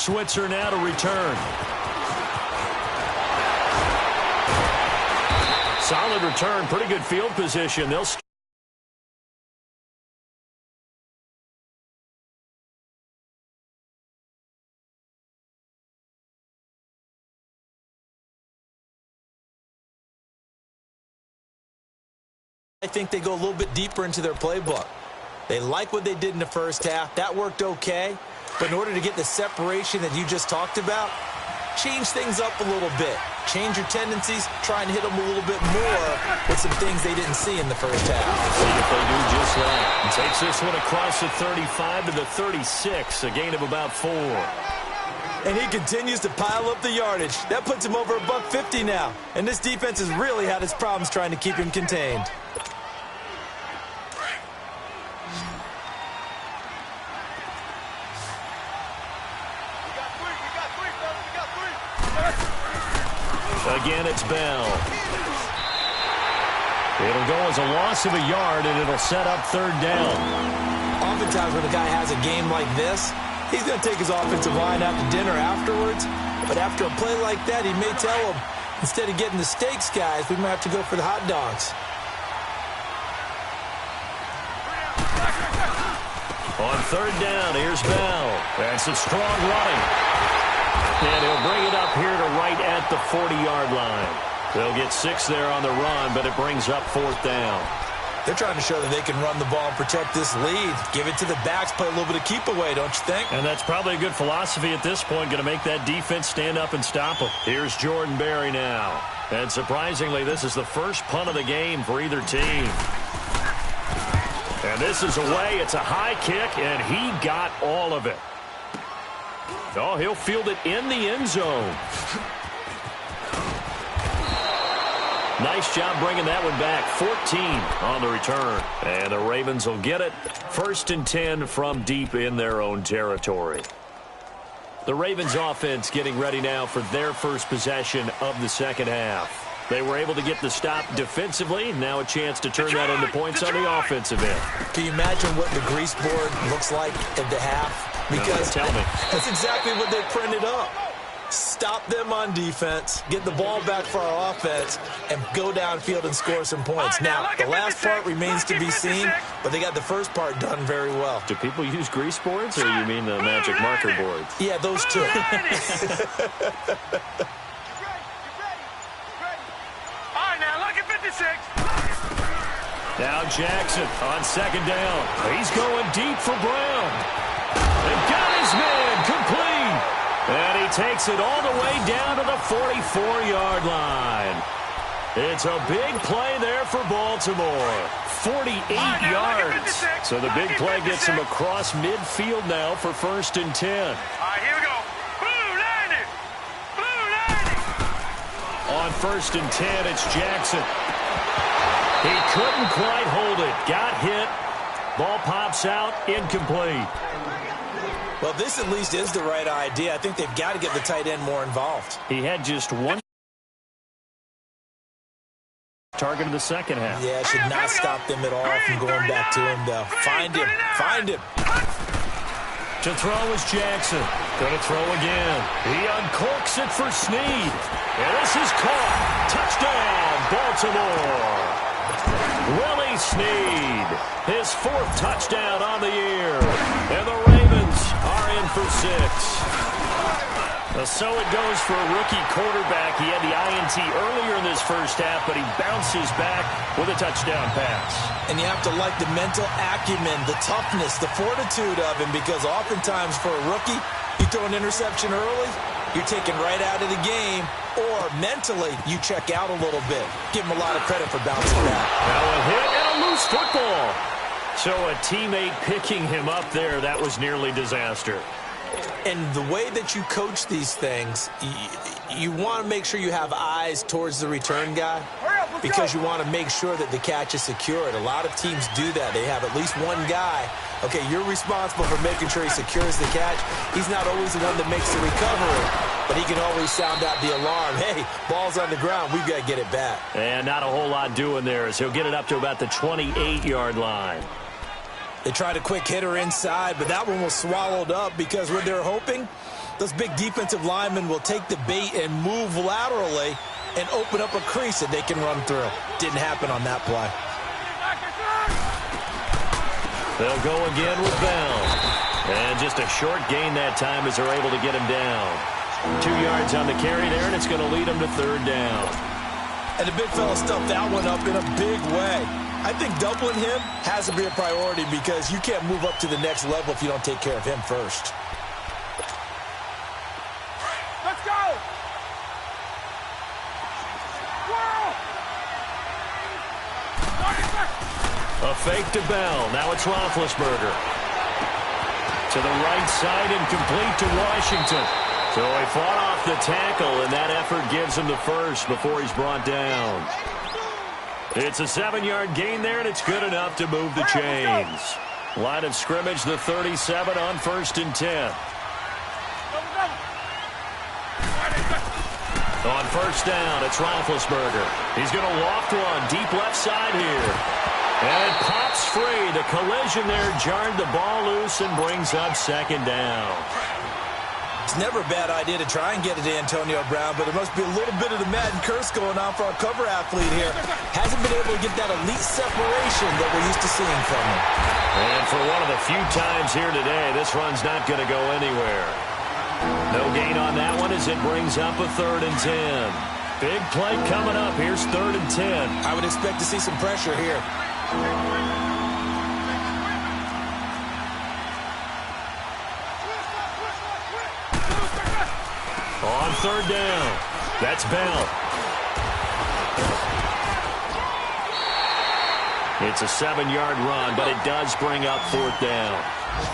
Switzer now to return. Solid return, pretty good field position. They'll I think they go a little bit deeper into their playbook. They like what they did in the first half. That worked okay. But in order to get the separation that you just talked about, change things up a little bit. Change your tendencies, try and hit them a little bit more with some things they didn't see in the first half. See if they do just that. Takes this one across the 35 to the 36, a gain of about 4. And he continues to pile up the yardage. That puts him over $150 now. And this defense has really had its problems trying to keep him contained. Again, it's Bell. It'll go as a loss of a yard, and it'll set up 3rd down. Oftentimes when a guy has a game like this, he's going to take his offensive line out to dinner afterwards. But after a play like that, he may tell them, instead of getting the steaks, guys, we might have to go for the hot dogs. On 3rd down, here's Bell. That's a strong running. And he'll bring it up here to right at the 40-yard line. They'll get 6 there on the run, but it brings up 4th down. They're trying to show that they can run the ball and protect this lead. Give it to the backs, play a little bit of keep away, don't you think? And that's probably a good philosophy at this point, going to make that defense stand up and stop them. Here's Jordan Berry now. And surprisingly, this is the first punt of the game for either team. And this is away. It's a high kick, and he got all of it. Oh, he'll field it in the end zone. Nice job bringing that one back. 14 on the return. And the Ravens will get it. 1st and 10 from deep in their own territory. The Ravens offense getting ready now for their first possession of the second half. They were able to get the stop defensively. Now a chance to turn that into points on the offensive end. Can you imagine what the grease board looks like at the half? Because tell me. That's exactly what they printed up. Stop them on defense, get the ball back for our offense, and go downfield and score some points. Now, the last part remains to be seen, but they got the first part done very well. Do people use grease boards, or you mean the magic marker boards? Yeah, those two. Now Jackson on 2nd down. He's going deep for Brown. And got his man complete. And he takes it all the way down to the 44-yard line. It's a big play there for Baltimore. 48 yards. So the big play gets him across midfield now for 1st and 10. All right, here we go. Blue 90. Blue 90. On 1st and 10, it's Jackson. He couldn't quite hold it. Got hit. Ball pops out. Incomplete. Well, this at least is the right idea. I think they've got to get the tight end more involved. He had just one target in the second half. Yeah, should not stop them at all from going back to him, though. Find him. Find him. To throw is Jackson. Going to throw again. He uncorks it for Snead. And this is caught. Touchdown, Baltimore. Willie Snead, his 4th touchdown on the year. And the Ravens are in for 6. So it goes for a rookie quarterback. He had the INT earlier in this first half, but he bounces back with a touchdown pass. And you have to like the mental acumen, the toughness, the fortitude of him, because oftentimes for a rookie, you throw an interception early, you're taken right out of the game, or mentally, you check out a little bit. Give him a lot of credit for bouncing back. Now a hit and a loose football. So a teammate picking him up there, that was nearly disaster. And the way that you coach these things, you want to make sure you have eyes towards the return guy because you want to make sure that the catch is secured. A lot of teams do that. They have at least one guy. Okay, you're responsible for making sure he secures the catch. He's not always the one that makes the recovery, but he can always sound out the alarm. Hey, ball's on the ground. We've got to get it back. And not a whole lot doing there as he'll get it up to about the 28-yard line. They tried a quick hitter inside, but that one was swallowed up because what they're hoping Those big defensive linemen will take the bait and move laterally and open up a crease that they can run through. Didn't happen on that play. They'll go again with Bell. And just a short gain that time as they're able to get him down. 2 yards on the carry there, and it's going to lead him to third down. And the big fella stuffed that one up in a big way. I think doubling him has to be a priority because you can't move up to the next level if you don't take care of him first. Let's go! A fake to Bell. Now it's Roethlisberger. To the right side and complete to Washington. So he fought off the tackle, and that effort gives him the first before he's brought down. It's a 7-yard gain there, and it's good enough to move the chains. Line of scrimmage, the 37 on 1st and 10. On 1st down, it's Roethlisberger. He's going to loft one deep left side here. And it pops free. The collision there jarred the ball loose and brings up 2nd down. It's never a bad idea to try and get it to Antonio Brown, but there must be a little bit of the Madden curse going on for our cover athlete here. Hasn't been able to get that elite separation that we're used to seeing from him. And for one of the few times here today, this run's not going to go anywhere. No gain on that one as it brings up a 3rd and 10. Big play coming up. Here's 3rd and 10. I would expect to see some pressure here. On 3rd down, that's Bell. It's a 7-yard run, but it does bring up 4th down.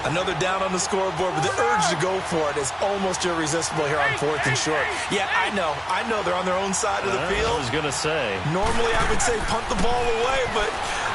Another down on the scoreboard, but the urge to go for it is almost irresistible here on 4th and short. Yeah, I know they're on their own side of the field. I was going to say. Normally I would say punt the ball away, but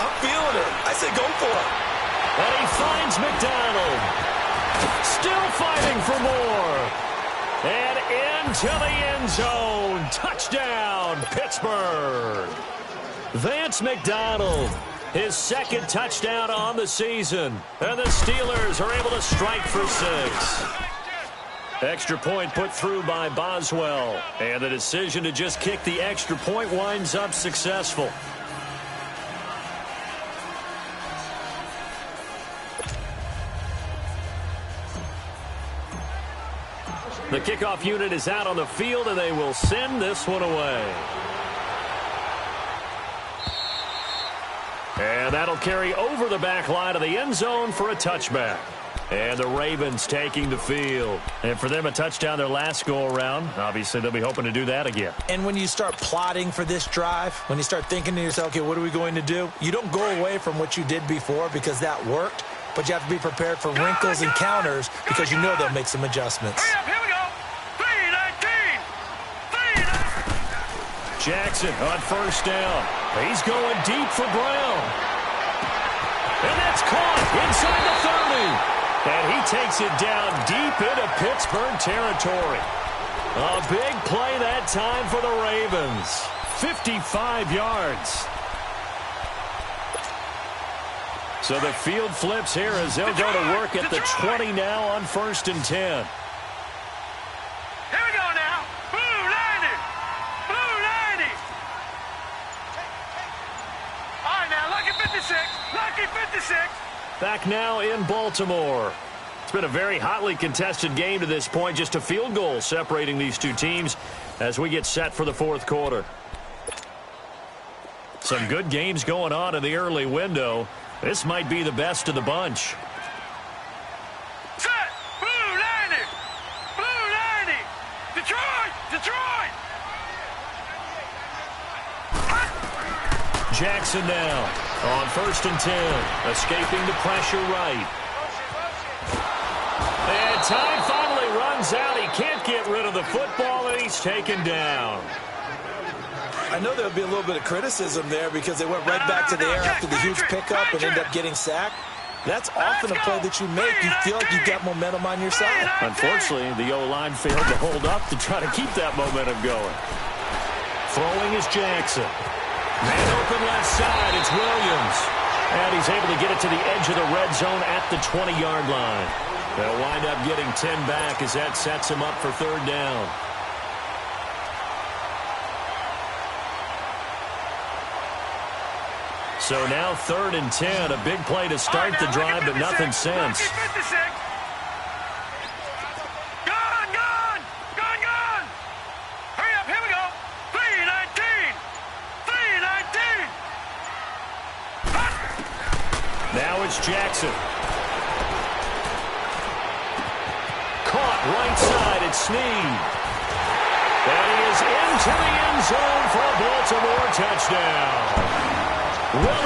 I'm feeling it. I say go for it. And he finds McDonald. Still fighting for more. And into the end zone. Touchdown, Pittsburgh. Vance McDonald, his 2nd touchdown on the season. And the Steelers are able to strike for 6. Extra point put through by Boswell. And the decision to just kick the extra point winds up successful. The kickoff unit is out on the field, and they will send this one away. And that'll carry over the back line of the end zone for a touchback. And the Ravens taking the field. And for them, a touchdown their last go-around. Obviously, they'll be hoping to do that again. And when you start plotting for this drive, when you start thinking to yourself, okay, what are we going to do? You don't go away from what you did before because that worked, but you have to be prepared for wrinkles and counters because you know they'll make some adjustments. Here we go. 3-19. Jackson on 1st down. He's going deep for Brown. And that's caught inside the 30. And he takes it down deep into Pittsburgh territory. A big play that time for the Ravens. 55 yards. So the field flips here as they'll go to work at the 20 now on 1st and 10. Here we go now. Blue 90. Blue 90. All right, now, lucky 56. Lucky 56. Back now in Baltimore. It's been a very hotly contested game to this point. Just a field goal separating these two teams as we get set for the 4th quarter. Some good games going on in the early window. This might be the best of the bunch. Set. Blue 90. Blue 90. Detroit. Detroit. Jackson now on 1st and 10. Escaping the pressure right. And time finally runs out. He can't get rid of the football, and he's taken down. I know there'll be a little bit of criticism there because they went right back to the air after the huge pickup and ended up getting sacked. That's often a play that you make. You feel like you've got momentum on your side. Unfortunately, the O-line failed to hold up to try to keep that momentum going. Throwing is Jackson. Man open left side, it's Williams. And he's able to get it to the edge of the red zone at the 20-yard line. They'll wind up getting 10 back as that sets them up for third down. So now 3rd and 10. A big play to start the drive, but nothing since. Hurry up, here we go. 3:19. 3:19. Now it's Jackson. Caught right side at Snead. And he is into the end zone for a Baltimore touchdown. Well